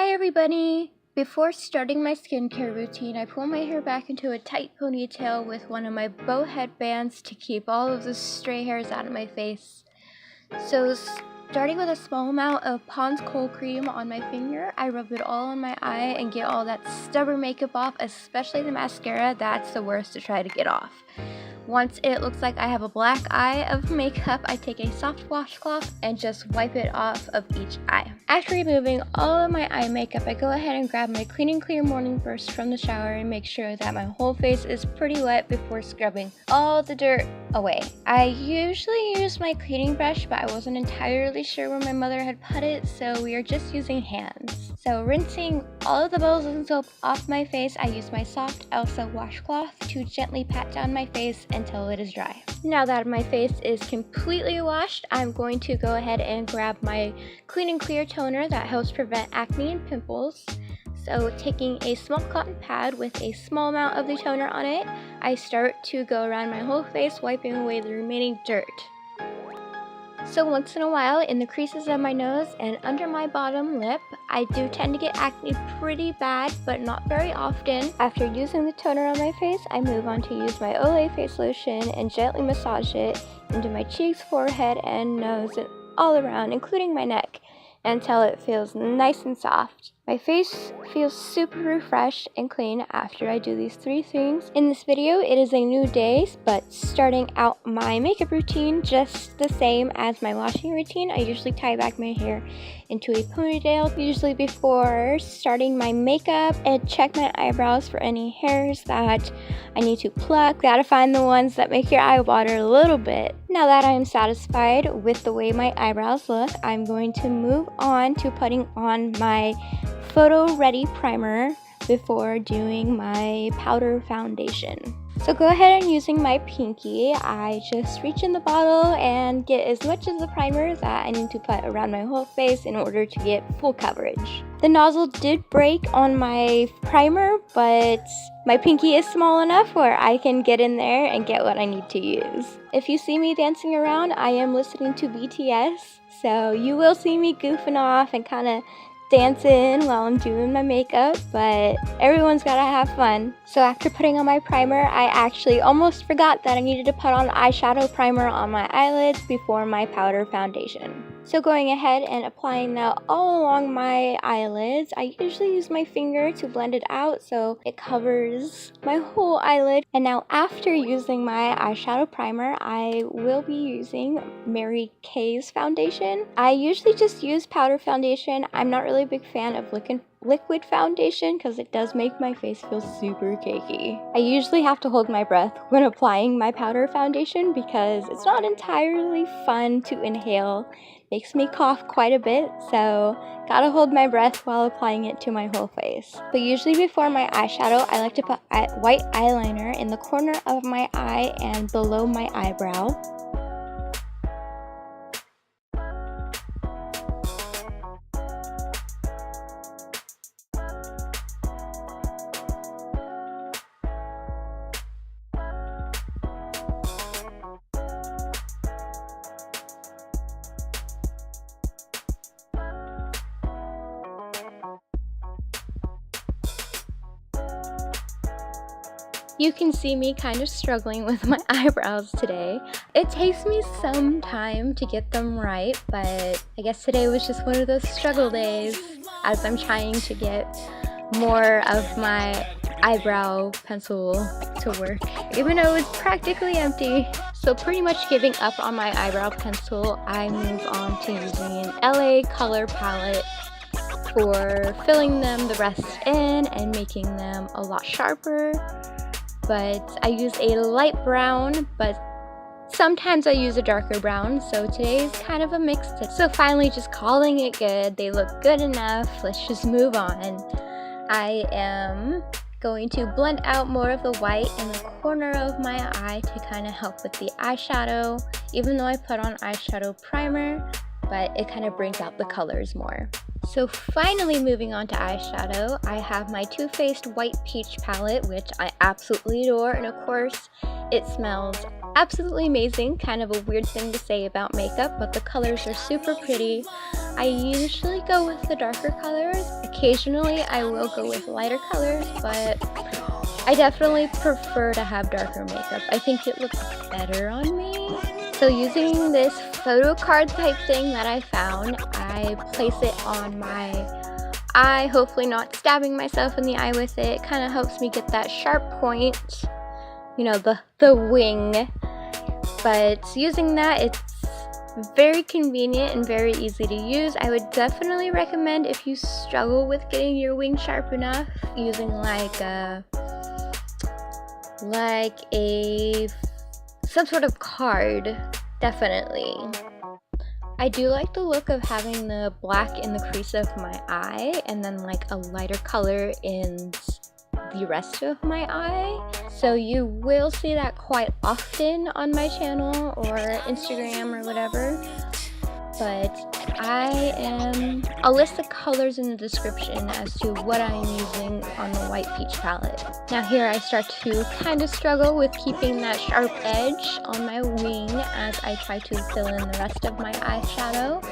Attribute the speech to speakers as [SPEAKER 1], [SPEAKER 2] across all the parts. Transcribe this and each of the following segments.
[SPEAKER 1] Hi everybody! Before starting my skincare routine, I pull my hair back into a tight ponytail with one of my bow headbands to keep all of the stray hairs out of my face. So starting with a small amount of Pond's Cold Cream on my finger, I rub it all on my eye and get all that stubborn makeup off, especially the mascara. That's the worst to try to get off. Once it looks like I have a black eye of makeup, I take a soft washcloth and just wipe it off of each eye. After removing all of my eye makeup, I go ahead and grab my Clean and Clear Morning Burst from the shower and make sure that my whole face is pretty wet before scrubbing all the dirt away. I usually use my cleaning brush, but I wasn't entirely sure where my mother had put it, so we are just using hands. So rinsing all of the bubbles and soap off my face, I use my soft Elsa washcloth to gently pat down my face until it is dry. Now that my face is completely washed, I'm going to go ahead and grab my Clean and Clear toner that helps prevent acne and pimples. So taking a small cotton pad with a small amount of the toner on it, I start to go around my whole face, wiping away the remaining dirt. So once in a while, in the creases of my nose and under my bottom lip, I do tend to get acne pretty bad, but not very often. After using the toner on my face, I move on to use my Olay face lotion and gently massage it into my cheeks, forehead, and nose, and all around, including my neck, until it feels nice and soft. My face feels super refreshed and clean after I do these three things. In this video, it is a new day, but starting out my makeup routine just the same as my washing routine. I usually tie back my hair into a ponytail, usually before starting my makeup, and check my eyebrows for any hairs that I need to pluck. Gotta find the ones that make your eye water a little bit. Now that I'm satisfied with the way my eyebrows look, I'm going to move on to putting on my Photo Ready primer before doing my powder foundation. So go ahead and using my pinky, I just reach in the bottle and get as much of the primer that I need to put around my whole face in order to get full coverage. The nozzle did break on my primer, but my pinky is small enough where I can get in there and get what I need to use. If you see me dancing around, I am listening to BTS, so you will see me goofing off and kind of dancing while I'm doing my makeup, but everyone's gotta have fun. So after putting on my primer, I actually almost forgot that I needed to put on eyeshadow primer on my eyelids before my powder foundation. So going ahead and applying that all along my eyelids, I usually use my finger to blend it out so it covers my whole eyelid. And now after using my eyeshadow primer, I will be using Mary Kay's foundation. I usually just use powder foundation. I'm not really a big fan of liquid foundation because it does make my face feel super cakey. I usually have to hold my breath when applying my powder foundation because it's not entirely fun to inhale. Makes me cough quite a bit, so gotta hold my breath while applying it to my whole face. But usually before my eyeshadow, I like to put white eyeliner in the corner of my eye and below my eyebrow. You can see me kind of struggling with my eyebrows today. It takes me some time to get them right, but I guess today was just one of those struggle days as I'm trying to get more of my eyebrow pencil to work, even though it's practically empty. So pretty much giving up on my eyebrow pencil, I move on to using an LA color palette for filling them the rest in and making them a lot sharper. But I use a light brown, but sometimes I use a darker brown, so today is kind of a mix. So finally just calling it good. They look good enough. Let's just move on. I am going to blend out more of the white in the corner of my eye to kind of help with the eyeshadow, even though I put on eyeshadow primer, but it kind of brings out the colors more. So finally moving on to eyeshadow, I have my Too Faced White Peach palette, which I absolutely adore, and of course it smells absolutely amazing. Kind of a weird thing to say about makeup, but the colors are super pretty. I usually go with the darker colors. Occasionally I will go with lighter colors, but I definitely prefer to have darker makeup. I think it looks better on me. So using this photo card type thing that I found, I place it on my eye, hopefully not stabbing myself in the eye with it. It kind of helps me get that sharp point, you know, the wing. But using that, it's very convenient and very easy to use. I would definitely recommend, if you struggle with getting your wing sharp enough, using some sort of card. Definitely. I do like the look of having the black in the crease of my eye and then like a lighter color in the rest of my eye. So you will see that quite often on my channel or Instagram or whatever. But I'll list the colors in the description as to what I'm using on the white peach palette. Now here I start to kind of struggle with keeping that sharp edge on my wing as I try to fill in the rest of my eyeshadow.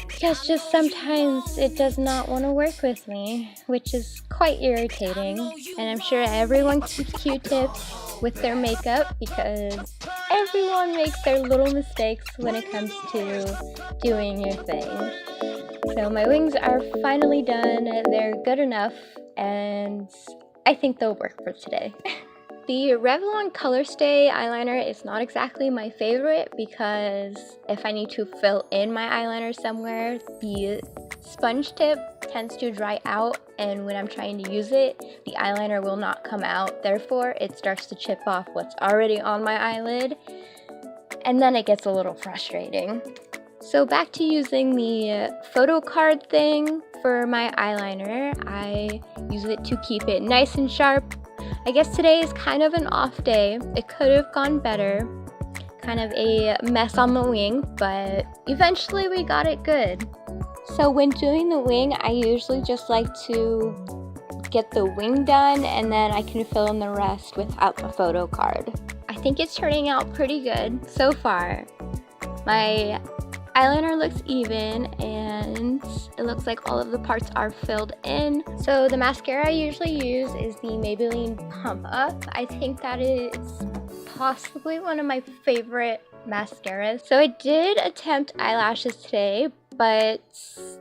[SPEAKER 1] Because just sometimes it does not want to work with me, which is quite irritating. And I'm sure everyone keeps Q-tips with their makeup because everyone makes their little mistakes when it comes to doing your thing. So my wings are finally done. They're good enough, and I think they'll work for today. The Revlon Colorstay eyeliner is not exactly my favorite because if I need to fill in my eyeliner somewhere, the sponge tip tends to dry out, and when I'm trying to use it, the eyeliner will not come out. Therefore, it starts to chip off what's already on my eyelid, and then it gets a little frustrating. So back to using the photo card thing for my eyeliner. I use it to keep it nice and sharp. I guess today is kind of an off day. It could have gone better. Kind of a mess on the wing, but eventually we got it good. So when doing the wing, I usually just like to get the wing done and then I can fill in the rest without the photo card. I think it's turning out pretty good so far. My eyeliner looks even and it looks like all of the parts are filled in. So the mascara I usually use is the Maybelline Pump Up. I think that is possibly one of my favorite mascaras. So I did attempt eyelashes today, but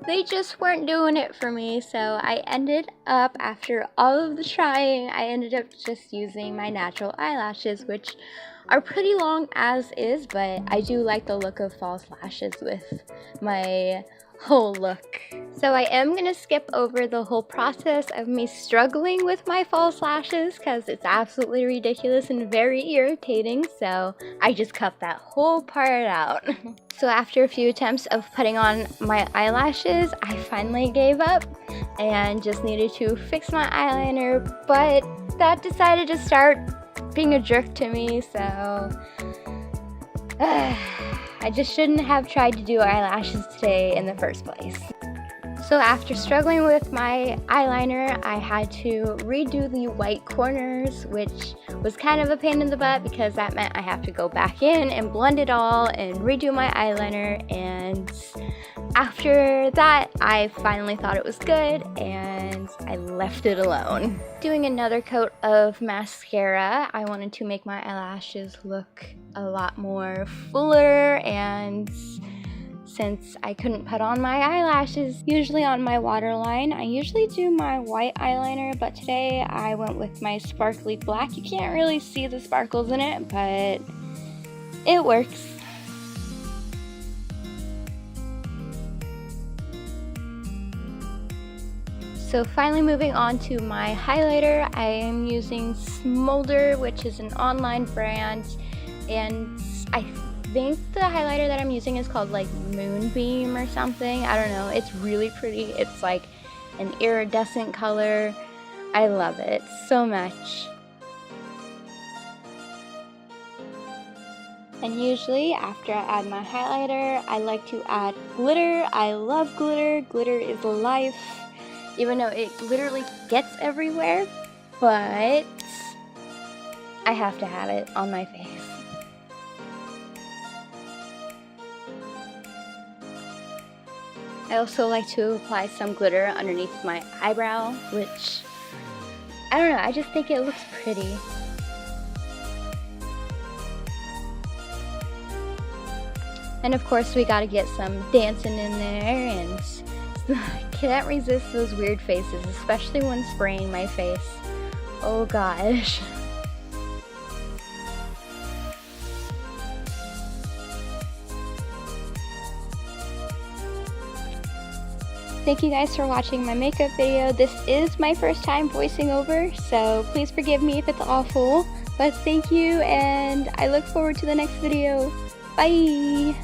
[SPEAKER 1] they just weren't doing it for me. So I ended up, after all of the trying, I ended up just using my natural eyelashes, which are pretty long as is, but I do like the look of false lashes with my whole look. So I am gonna skip over the whole process of me struggling with my false lashes because it's absolutely ridiculous and very irritating, so I just cut that whole part out. So after a few attempts of putting on my eyelashes, I finally gave up and just needed to fix my eyeliner, but that decided to start being a jerk to me, so I just shouldn't have tried to do eyelashes today in the first place. So after struggling with my eyeliner, I had to redo the white corners, which was kind of a pain in the butt because that meant I have to go back in and blend it all and redo my eyeliner, and after that I finally thought it was good and I left it alone. Doing another coat of mascara, I wanted to make my eyelashes look a lot more fuller, and since I couldn't put on my eyelashes usually on my waterline, I usually do my white eyeliner, but today I went with my sparkly black. You can't really see the sparkles in it, but it works. So finally moving on to my highlighter, I am using Smolder, which is an online brand, and I think the highlighter that I'm using is called like Moonbeam or something. I don't know. It's really pretty. It's like an iridescent color. I love it so much. And usually after I add my highlighter, I like to add glitter. I love glitter. Glitter is life. Even though it literally gets everywhere, but I have to have it on my face. I also like to apply some glitter underneath my eyebrow, which, I don't know, I just think it looks pretty. And of course we gotta get some dancing in there, and can't resist those weird faces, especially when spraying my face. Oh gosh. Thank you guys for watching my makeup video. This is my first time voicing over, so please forgive me if it's awful. But thank you, and I look forward to the next video. Bye!